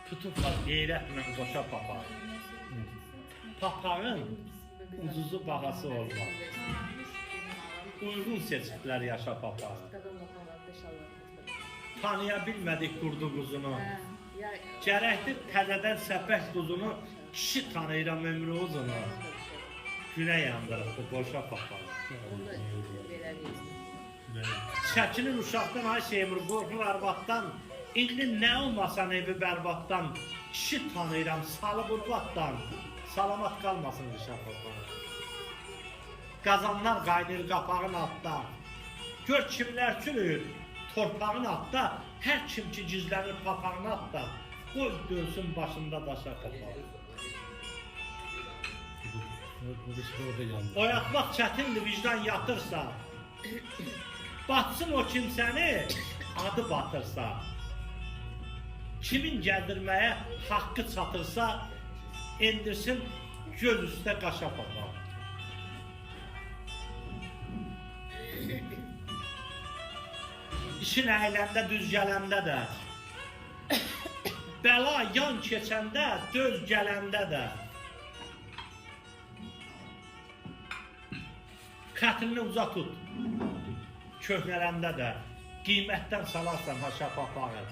Tutublar qeyrətlə qoşa papağı. Papağın ucuzu bahası olmaz. Uyğun seçiblər yaşa papağı. Tanıya bilmədik qurdu quzunu. Gərəkdir təzədən səpək quzunu, kişi tanıyıram ömrü uzunu. Günə yandırıb bu qoşa papağı. Çəkilir uşaqdan ay Seymur, qorxur arvaddan. İndi nə olmasan evi bərbaddan. Kişi tanıyıram salı qurbatdan. Salamat qalmasın qışa papağı. Qazanlar qaynır qapağın altda. Gör kimlər çürür torpağın altda. Hər kim ki gizlənir papağın altda. Qoy dönsün başında daşa papağı. Oyatmaq çətindir vicdan yatırsa. Batsın o kimsəni adı batırsa. Kimin gəldirməyə haqqı çatırsa endirsin göz üstə qaşa papağı. İşin əyləndə düz gələndə də, bəla yan keçəndə döz gələndə də, xətrini uza tut, köhnələndə də, qiymətdən salarsan haşa papağı.